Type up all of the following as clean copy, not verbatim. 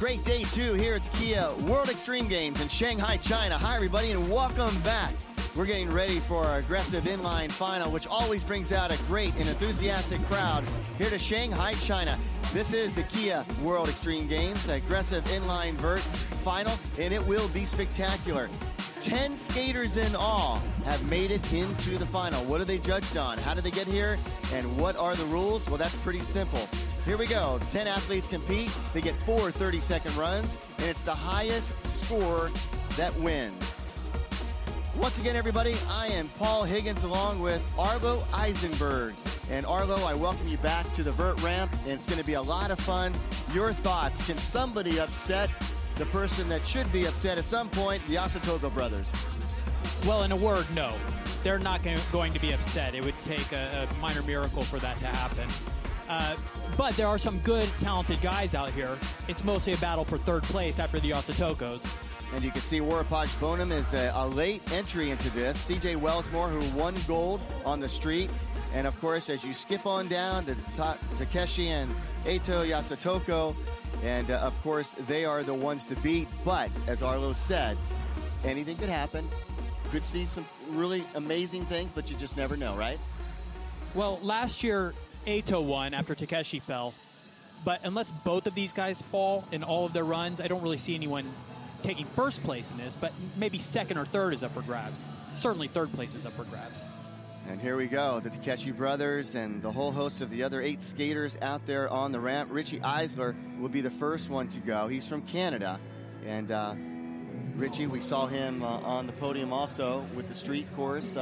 Great day 2 here at the Kia World Extreme Games in Shanghai, China. Hi everybody and welcome back. We're getting ready for our aggressive inline final, which always brings out a great and enthusiastic crowd here to Shanghai, China. This is the Kia World Extreme Games, aggressive inline vert final, and it will be spectacular. 10 skaters in all have made it into the final. What are they judged on? How did they get here? And what are the rules? Well, that's pretty simple. Here we go. 10 athletes compete. They get 4 30-second runs, and it's the highest score that wins. Once again, everybody, I am Paul Higgins along with Arlo Eisenberg. And Arlo, I welcome you back to the vert ramp, and it's going to be a lot of fun. Your thoughts. Can somebody upset the person that should be upset at some point, the Yasutoko brothers? Well, in a word, no. They're not going to be upset. It would take a minor miracle for that to happen. But there are some good, talented guys out here. It's mostly a battle for third place after the Yasutokos. And you can see Warapaj Bonham is a late entry into this. CJ Wellsmore, who won gold on the street. And of course, as you skip on down to Takeshi and Eito Yasutoko, and of course, they are the ones to beat. But as Arlo said, anything could happen. Could see some really amazing things, but you just never know, right? Well, last year, Eito won after Takeshi fell. But unless both of these guys fall in all of their runs, I don't really see anyone taking first place in this, but maybe second or third is up for grabs. Certainly third place is up for grabs. And here we go, the Takeshi brothers and the whole host of the other 8 skaters out there on the ramp. Richie Eisler will be the first one to go. He's from Canada. And Richie, we saw him on the podium also with the street course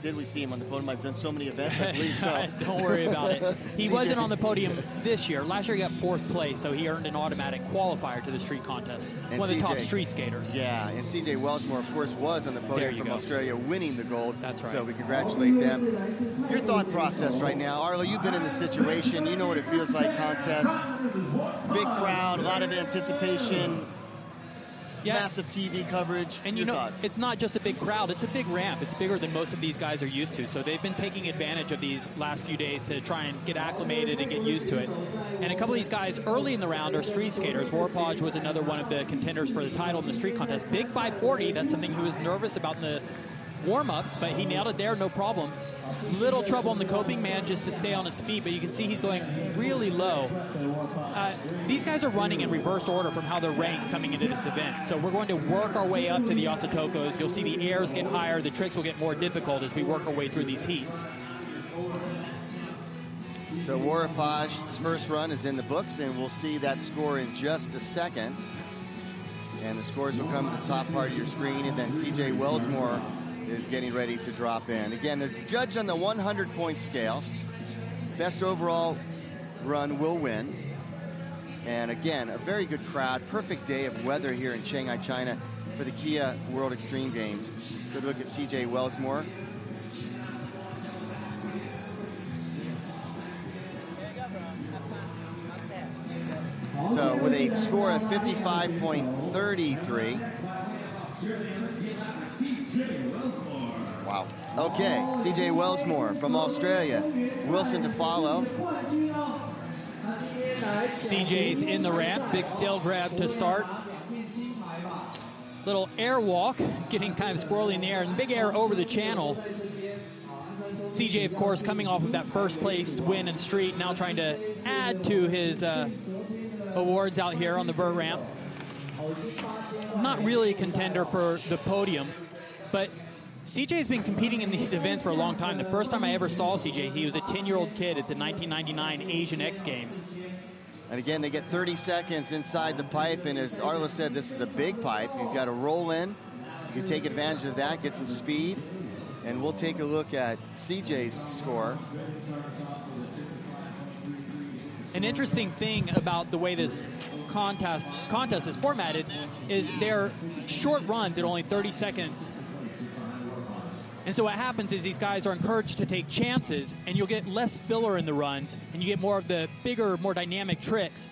Did we see him on the podium? I've done so many events, I believe so. Don't worry about it. He wasn't on the podium this year. Last year he got 4th place, so he earned an automatic qualifier to the street contest. And one of the top street skaters. Yeah, and CJ Wellsmore, of course, was on the podium from Australia winning the gold. That's right. So we congratulate them. Your thought process right now, Arlo, you've been in this situation. You know what it feels like, contest. Big crowd, a lot of anticipation. Yeah. Massive TV coverage. And you know, it's not just a big crowd, it's a big ramp. It's bigger than most of these guys are used to. So they've been taking advantage of these last few days to try and get acclimated and get used to it. And a couple of these guys early in the round are street skaters. Warapaj was another one of the contenders for the title in the street contest. Big 540, that's something he was nervous about in the warm-ups, but he nailed it there, no problem. Little trouble on the coping, managed to stay on his feet, but you can see he's going really low. These guys are running in reverse order from how they're ranked coming into this event. So we're going to work our way up to the Yasutokos. You'll see the airs get higher, the tricks will get more difficult as we work our way through these heats. So Warapaj's first run is in the books, and we'll see that score in just a second. And the scores will come to the top part of your screen, and then CJ Wellsmore is getting ready to drop in. Again, they're judged on the 100-point scale. Best overall run will win. And again, a very good crowd. Perfect day of weather here in Shanghai, China for the Kia World Extreme Games. Good look at CJ Wellsmore. So with a score of 55.33. Wow. Okay, CJ Wellsmore from Australia. Wilson to follow. CJ's in the ramp. Big tail grab to start. Little air walk, getting kind of squirrely in the air, and big air over the channel. CJ, of course, coming off of that first place win in street, now trying to add to his awards out here on the vert ramp. Not really a contender for the podium, but CJ's been competing in these events for a long time. The first time I ever saw CJ, he was a 10-year-old kid at the 1999 Asian X Games. And again, they get 30 seconds inside the pipe, and as Arlo said, this is a big pipe. You've got to roll in. You can take advantage of that, get some speed, and we'll take a look at CJ's score. An interesting thing about the way this contest is formatted is they're short runs at only 30 seconds. And so what happens is these guys are encouraged to take chances, and you'll get less filler in the runs, and you get more of the bigger, more dynamic tricks.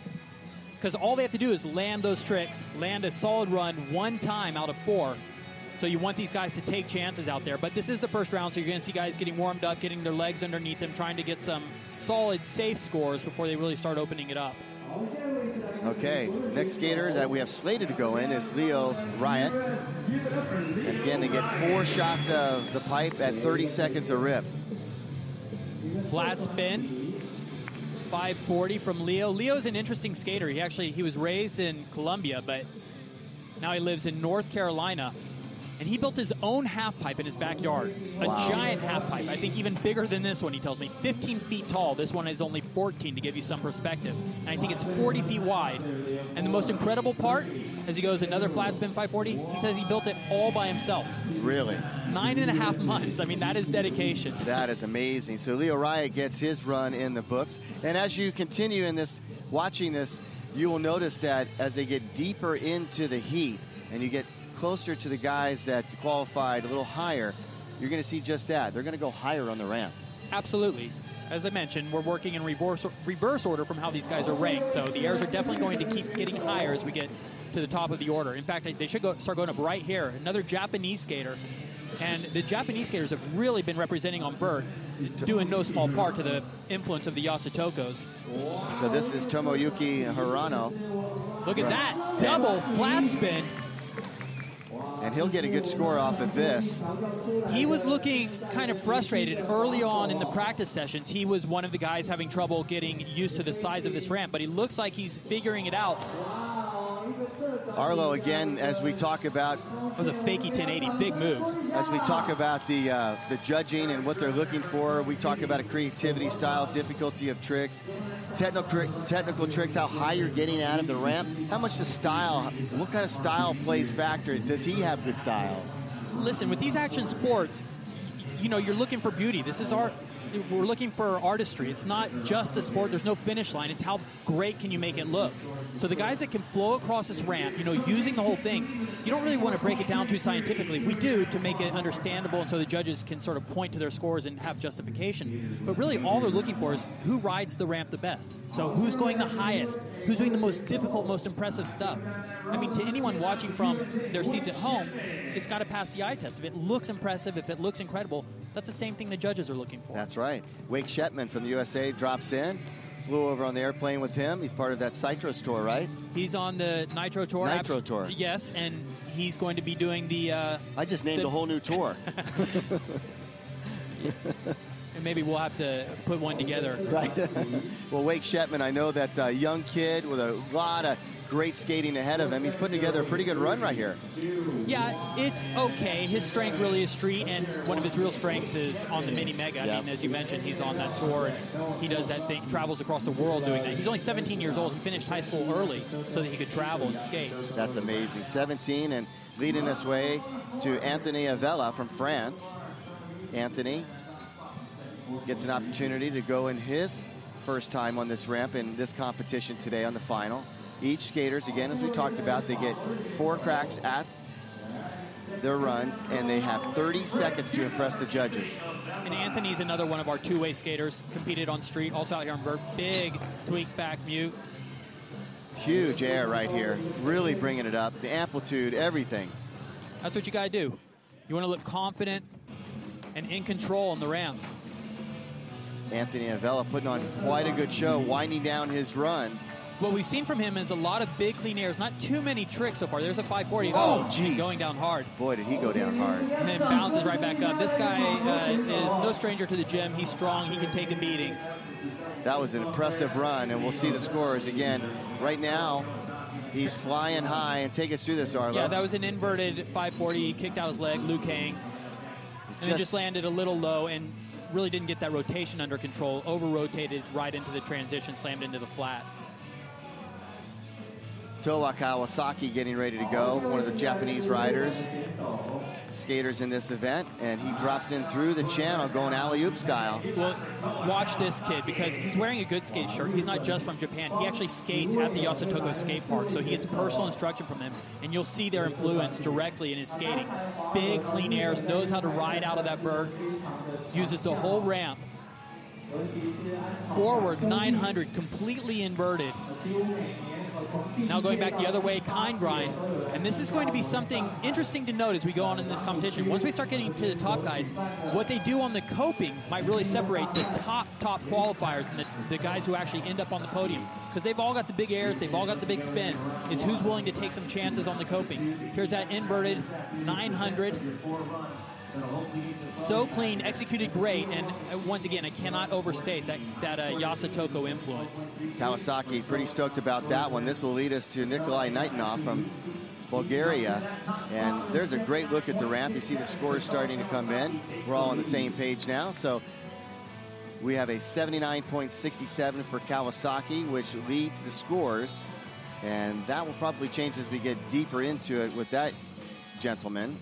Because all they have to do is land those tricks, land a solid run 1 time out of 4. So you want these guys to take chances out there. But this is the first round, so you're going to see guys getting warmed up, getting their legs underneath them, trying to get some solid, safe scores before they really start opening it up. Okay, next skater that we have slated to go in is Leo Riot. And again, they get 4 shots of the pipe at 30 seconds a rip. Flat spin, 540 from Leo. Leo's an interesting skater. He was raised in Colombia, but now he lives in North Carolina. And he built his own half pipe in his backyard. Wow. A giant half pipe. I think even bigger than this one, he tells me. 15 feet tall. This one is only 14 to give you some perspective. And I think it's 40 feet wide. And the most incredible part, as he goes another flat spin 540, he says he built it all by himself. Really? 9.5 months. I mean, that is dedication. That is amazing. So Leo Riot gets his run in the books. And as you continue in this, watching this, you will notice that as they get deeper into the heat and you get closer to the guys that qualified a little higher, you're going to see just that. They're going to go higher on the ramp. Absolutely. As I mentioned, we're working in reverse order from how these guys are ranked. So the airs are definitely going to keep getting higher as we get to the top of the order. In fact, they should start going up right here. Another Japanese skater. And the Japanese skaters have really been representing on Vert, due in no small part to the influence of the Yasutokos. So this is Tomoyuki Hirano. Look at that. Double flat spin. And he'll get a good score off of this. He was looking kind of frustrated early on in the practice sessions. He was one of the guys having trouble getting used to the size of this ramp, but he looks like he's figuring it out. Arlo, again, as we talk about... That was a fakie 1080, big move. As we talk about the judging and what they're looking for, we talk about a creativity, style, difficulty of tricks, technical tricks, how high you're getting out of the ramp, how much the style, what kind of style plays factor. Does he have good style? Listen, with these action sports, you know, you're looking for beauty. This is art. We're looking for artistry. It's not just a sport. There's no finish line. It's how great can you make it look. So the guys that can flow across this ramp, you know, using the whole thing, you don't really want to break it down too scientifically. We do to make it understandable and so the judges can sort of point to their scores and have justification. But really all they're looking for is who rides the ramp the best. So who's going the highest? Who's doing the most difficult, most impressive stuff? I mean, to anyone watching from their seats at home, it's got to pass the eye test. If it looks impressive, if it looks incredible, that's the same thing the judges are looking for. That's right. Wake Shetman from the USA drops in. Flew over on the airplane with him. He's part of that Citrus tour, right? He's on the Nitro tour. Nitro tour. Yes, and he's going to be doing the... I just named a whole new tour. And maybe we'll have to put one together. Right. Well, Wake Shetman, I know that young kid with a lot of great skating ahead of him. He's putting together a pretty good run right here. Yeah, it's okay. His strength really is street, and one of his real strengths is on the mini mega. I mean, as you mentioned, he's on that tour, and he does that thing, travels across the world doing that. He's only 17 years old. He finished high school early so that he could travel and skate. That's amazing. 17 and leading us way to Anthony Avella from France. Anthony gets an opportunity to go in his first time on this ramp in this competition today on the final. Each skaters, again, as we talked about, they get 4 cracks at their runs, and they have 30 seconds to impress the judges. And Anthony's another one of our two-way skaters, competed on street, also out here on Vert. Big tweak back mute. Huge air right here, really bringing it up. The amplitude, everything. That's what you got to do. You want to look confident and in control on the ramp. Anthony Avella putting on quite a good show, winding down his run. What we've seen from him is a lot of big, clean airs. Not too many tricks so far. There's a 540. Oh, geez. Going down hard. Boy, did he go down hard. And then bounces right back up. This guy is no stranger to the gym. He's strong. He can take a beating. That was an impressive run, and we'll see the scores again. Right now, he's flying high. And take us through this, Arlo. Yeah, that was an inverted 540. He kicked out his leg, Liu Kang. And it just landed a little low and really didn't get that rotation under control. Over-rotated right into the transition, slammed into the flat. Towa Kawasaki getting ready to go, one of the Japanese riders, skaters in this event, and he drops in through the channel going alley-oop style. Well, watch this kid because he's wearing a good skate shirt. He's not just from Japan. He actually skates at the Yasutoko skate park, so he gets personal instruction from them, and you'll see their influence directly in his skating. Big, clean airs, knows how to ride out of that bird, uses the whole ramp. Forward 900, completely inverted. Now going back the other way, kind grind. And this is going to be something interesting to note as we go on in this competition. Once we start getting to the top guys, what they do on the coping might really separate the top qualifiers and the guys who actually end up on the podium. Because they've all got the big airs, they've all got the big spins. It's who's willing to take some chances on the coping. Here's that inverted 900. So clean, executed great, and once again, I cannot overstate that Yasutoko influence. Kawasaki pretty stoked about that one. This will lead us to Nikolaj Najdenov from Bulgaria, and there's a great look at the ramp. You see the scores starting to come in. We're all on the same page now, so we have a 79.67 for Kawasaki, which leads the scores, and that will probably change as we get deeper into it with that gentleman.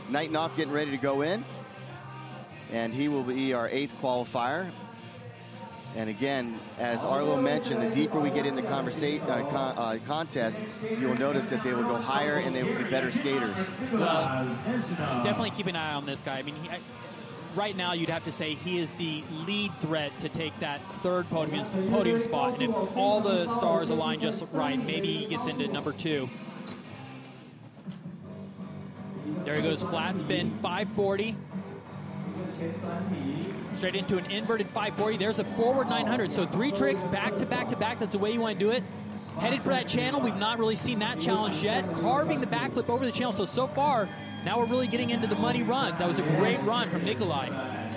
Najdenov getting ready to go in, and he will be our 8th qualifier. And again, as Arlo mentioned, the deeper we get in the contest, you will notice that they will go higher and they will be better skaters. Well, definitely keep an eye on this guy. I mean, right now you'd have to say he is the lead threat to take that 3rd podium spot. And if all the stars align just right, maybe he gets into number 2. There he goes, flat spin, 540. Straight into an inverted 540. There's a forward 900. So 3 tricks back to back to back. That's the way you want to do it. Headed for that channel. We've not really seen that challenge yet. Carving the backflip over the channel. So far, now we're really getting into the money runs. That was a great run from Nikolai.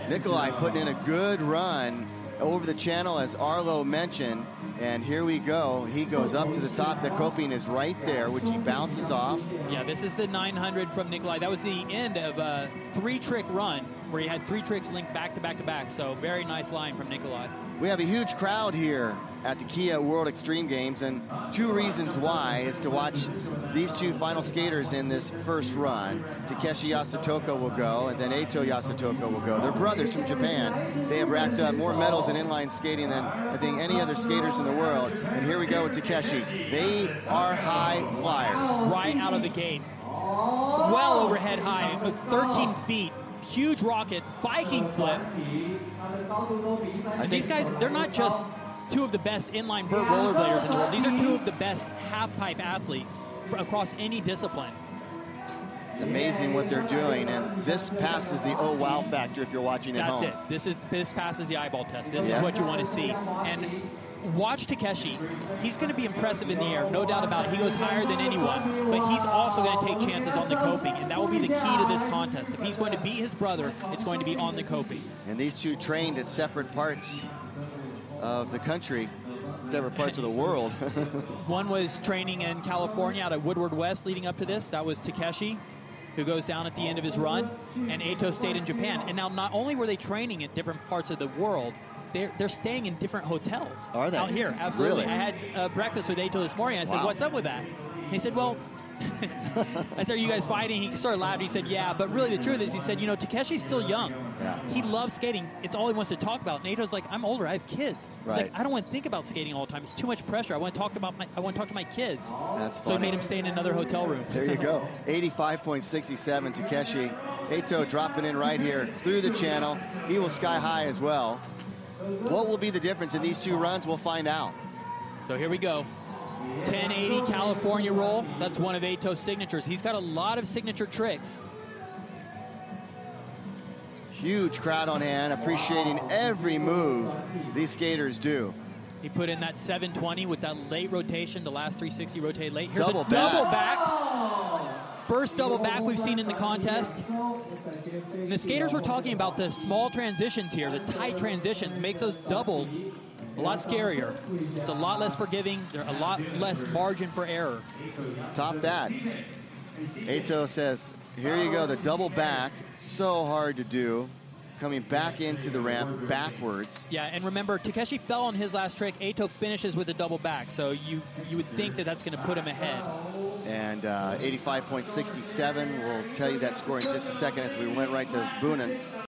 Nikolai putting in a good run over the channel, as Arlo mentioned. And here we go. He goes up to the top. The coping is right there, which he bounces off. Yeah, this is the 900 from Nikolai. That was the end of a 3-trick run where he had 3 tricks linked back to back to back. So very nice line from Nikolai. We have a huge crowd here at the Kia World Extreme Games, and 2 reasons why is to watch these 2 final skaters in this first run. Takeshi Yasutoko will go, and then Eito Yasutoko will go. They're brothers from Japan. They have racked up more medals in inline skating than I think any other skaters in the world. And here we go with Takeshi. They are high flyers. Right out of the gate. Well overhead high, 13 feet. Huge rocket, Viking flip. And these guys, they're not just 2 of the best inline vert rollerbladers in the world. These are 2 of the best half-pipe athletes across any discipline. It's amazing what they're doing, and this passes the oh wow factor if you're watching at home. That's it. This passes the eyeball test. This is what you want to see. And watch Takeshi. He's going to be impressive in the air, no doubt about it. He goes higher than anyone, but he's also going to take chances on the coping, and that will be the key to this contest. If he's going to beat his brother, it's going to be on the coping. And these 2 trained at separate parts of the country, separate parts of the world. One was training in California out of Woodward West leading up to this. That was Takeshi, who goes down at the end of his run, and Eito stayed in Japan. And now not only were they training at different parts of the world, they're staying in different hotels. Are they? Out here, absolutely. Really? I had breakfast with Eito this morning. I said, what's up with that? And he said, well, I said, are you guys fighting? He started laughing. He said, yeah, but really the truth is, he said, you know, Takeshi's still young. Yeah. He loves skating. It's all he wants to talk about. And Eito's like, I'm older. I have kids. He's like, I don't want to think about skating all the time. It's too much pressure. I want to talk to my kids. That's funny. So he made him stay in another hotel room. There you go. 85.67 Takeshi. Eito dropping in right here through the channel. He will sky high as well. What will be the difference in these 2 runs? We'll find out. So here we go. 1080 California roll. That's one of Eito's signatures. He's got a lot of signature tricks. Huge crowd on hand, appreciating every move these skaters do. He put in that 720 with that late rotation, the last 360 rotate late. Here's double a double back. First double back we've seen in the contest. And the skaters were talking about the small transitions here, the tight transitions, makes those doubles a lot scarier. It's a lot less forgiving. There's a lot less margin for error. Top that. Eito says, here you go, the double back. So hard to do. Coming back into the ramp backwards. Yeah, and remember, Takeshi fell on his last trick. Eito finishes with a double back, so you would think that that's going to put him ahead. And 85.67, we'll tell you that score in just a second as we went right to Boonen.